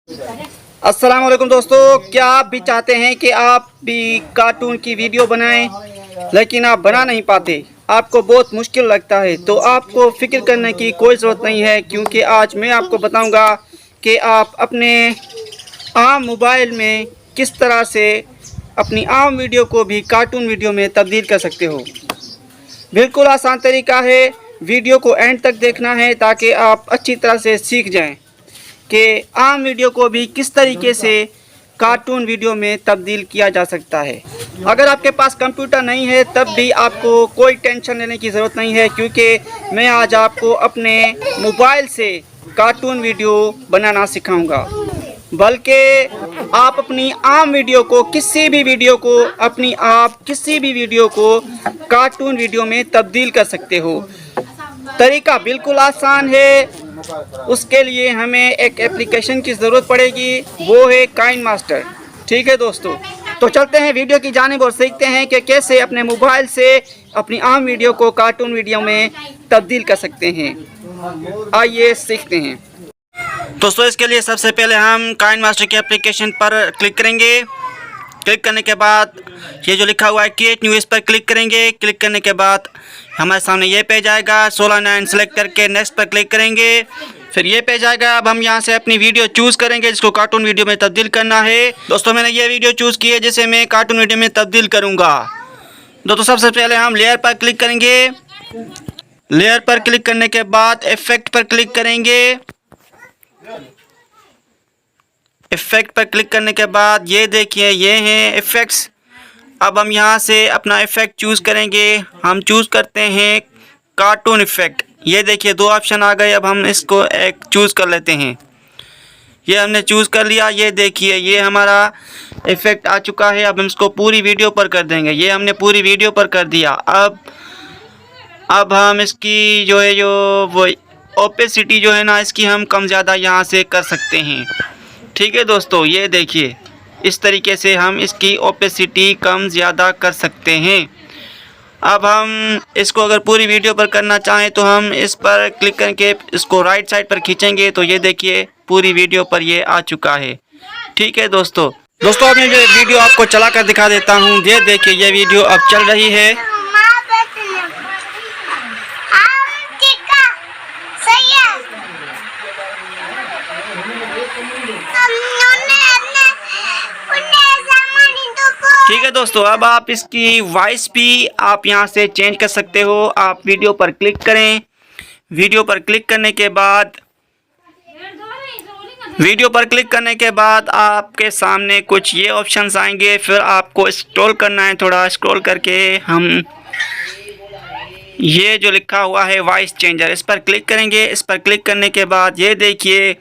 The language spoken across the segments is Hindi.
अस्सलाम वालेकुम दोस्तों, क्या आप भी चाहते हैं कि आप भी कार्टून की वीडियो बनाएं लेकिन आप बना नहीं पाते, आपको बहुत मुश्किल लगता है, तो आपको फ़िक्र करने की कोई ज़रूरत नहीं है, क्योंकि आज मैं आपको बताऊंगा कि आप अपने आम मोबाइल में किस तरह से अपनी आम वीडियो को भी कार्टून वीडियो में तब्दील कर सकते हो। बिल्कुल आसान तरीका है, वीडियो को एंड तक देखना है ताकि आप अच्छी तरह से सीख जाएं कि आम वीडियो को भी किस तरीके से कार्टून वीडियो में तब्दील किया जा सकता है। अगर आपके पास कंप्यूटर नहीं है तब भी आपको कोई टेंशन लेने की ज़रूरत नहीं है, क्योंकि मैं आज आपको अपने मोबाइल से कार्टून वीडियो बनाना सिखाऊंगा। बल्कि आप अपनी आम वीडियो को किसी भी वीडियो को कार्टून वीडियो में तब्दील कर सकते हो। तरीका बिल्कुल आसान है। उसके लिए हमें एक एप्लीकेशन की ज़रूरत पड़ेगी, वो है काइन मास्टर। ठीक है दोस्तों, तो चलते हैं वीडियो की जानिब और सीखते हैं कि कैसे अपने मोबाइल से अपनी आम वीडियो को कार्टून वीडियो में तब्दील कर सकते हैं। आइए सीखते हैं दोस्तों। इसके लिए सबसे पहले हम काइन मास्टर के एप्लीकेशन पर क्लिक करेंगे। क्लिक करने के बाद ये जो लिखा हुआ है क्रिएट न्यू, इस पर क्लिक करेंगे। क्लिक करने के बाद हमारे सामने ये पेज आएगा। 16:9 सेलेक्ट करके नेक्स्ट पर क्लिक करेंगे, फिर ये पेज आएगा। अब हम यहाँ से अपनी वीडियो चूज़ करेंगे जिसको कार्टून वीडियो में तब्दील करना है। दोस्तों मैंने ये वीडियो चूज़ की है जिसे मैं कार्टून वीडियो में तब्दील करूँगा। दोस्तों सबसे पहले हम लेयर पर क्लिक करेंगे। लेयर पर क्लिक करने के बाद इफेक्ट पर क्लिक करेंगे। इफेक्ट पर क्लिक करने के बाद ये देखिए, ये हैं इफ़ेक्ट्स। अब हम यहाँ से अपना इफ़ेक्ट चूज़ करेंगे। हम चूज़ करते हैं कार्टून इफ़ेक्ट। ये देखिए दो ऑप्शन आ गए। अब हम इसको एक चूज़ कर लेते हैं। ये हमने चूज़ कर लिया। ये देखिए ये हमारा इफ़ेक्ट आ चुका है। अब हम इसको पूरी वीडियो पर कर देंगे। ये हमने पूरी वीडियो पर कर दिया। अब हम इसकी जो वो ओपेसिटी जो है ना, इसकी हम कम ज़्यादा यहाँ से कर सकते हैं। ठीक है दोस्तों, ये देखिए इस तरीके से हम इसकी ओपेसिटी कम ज़्यादा कर सकते हैं। अब हम इसको अगर पूरी वीडियो पर करना चाहें तो हम इस पर क्लिक करके इसको राइट साइड पर खींचेंगे तो ये देखिए पूरी वीडियो पर ये आ चुका है। ठीक है दोस्तों अब मैं ये वीडियो आपको चला कर दिखा देता हूँ। ये देखिए ये वीडियो अब चल रही है। ठीक है दोस्तों, अब आप इसकी वॉइस भी आप यहाँ से चेंज कर सकते हो। आप वीडियो पर क्लिक करें। वीडियो पर क्लिक करने के बाद आपके सामने कुछ ये ऑप्शंस आएंगे। फिर आपको स्क्रॉल करना है, थोड़ा स्क्रॉल करके हम ये जो लिखा हुआ है वॉइस चेंजर, इस पर क्लिक करेंगे। इस पर क्लिक करने के बाद ये देखिए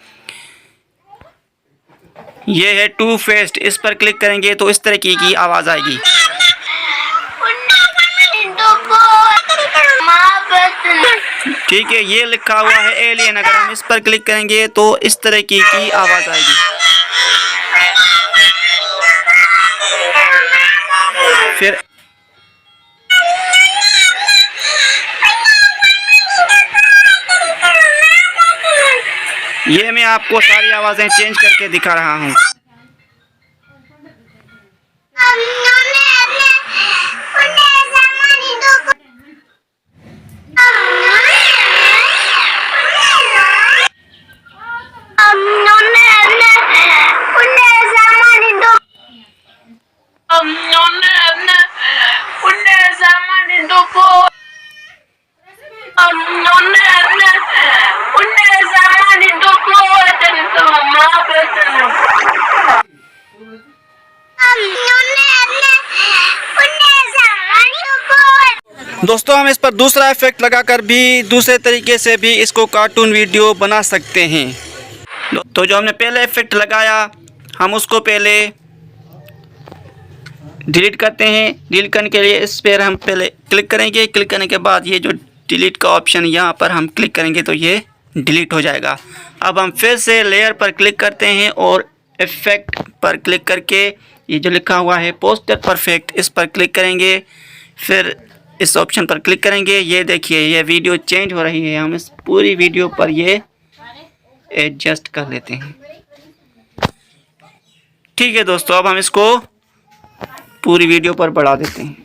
ये है टू फेस्ड। इस पर क्लिक करेंगे तो इस तरह की आवाज़ आएगी। ठीक है, ये लिखा हुआ है एलियन। अगर हम इस पर क्लिक करेंगे तो इस तरह की आवाज़ आएगी। फिर ये मैं आपको सारी आवाज़ें चेंज करके दिखा रहा हूँ। दोस्तों हम इस पर दूसरा इफेक्ट लगाकर भी दूसरे तरीके से भी इसको कार्टून वीडियो बना सकते हैं। तो जो हमने पहले इफेक्ट लगाया हम उसको पहले डिलीट करते हैं। डिलीट करने के लिए इस पर हम पहले क्लिक करेंगे। क्लिक करने के बाद ये जो डिलीट का ऑप्शन यहाँ पर हम क्लिक करेंगे तो ये डिलीट हो जाएगा। अब हम फिर से लेयर पर क्लिक करते हैं और इफेक्ट पर क्लिक करके ये जो लिखा हुआ है पोस्टर परफेक्ट, इस पर क्लिक करेंगे। फिर इस ऑप्शन पर क्लिक करेंगे। ये देखिए ये वीडियो चेंज हो रही है। हम इस पूरी वीडियो पर ये एडजस्ट कर लेते हैं। ठीक है दोस्तों, अब हम इसको पूरी वीडियो पर बढ़ा देते हैं,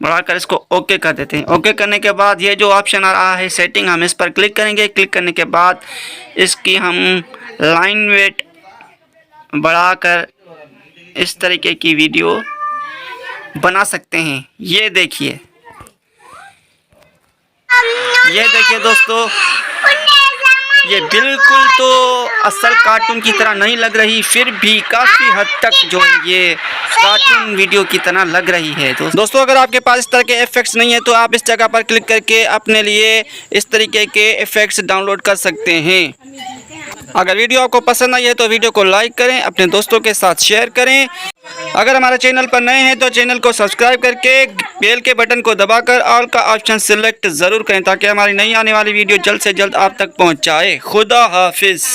बढ़ाकर इसको ओके कर देते हैं। ओके करने के बाद ये जो ऑप्शन आ रहा है सेटिंग, हम इस पर क्लिक करेंगे। क्लिक करने के बाद इसकी हम लाइन वेट बढ़ाकर इस तरीके की वीडियो बना सकते हैं। ये देखिए दोस्तों, ये बिल्कुल तो असल कार्टून की तरह नहीं लग रही, फिर भी काफ़ी हद तक जो है ये कार्टून वीडियो की तरह लग रही है। दोस्तों अगर आपके पास इस तरह के इफ़ेक्ट्स नहीं है तो आप इस जगह पर क्लिक करके अपने लिए इस तरीके के इफ़ेक्ट्स डाउनलोड कर सकते हैं। अगर वीडियो आपको पसंद आई है तो वीडियो को लाइक करें, अपने दोस्तों के साथ शेयर करें। अगर हमारे चैनल पर नए हैं तो चैनल को सब्सक्राइब करके बेल के बटन को दबाकर ऑल का ऑप्शन सिलेक्ट ज़रूर करें ताकि हमारी नई आने वाली वीडियो जल्द से जल्द आप तक पहुंच जाए। खुदा हाफिज़।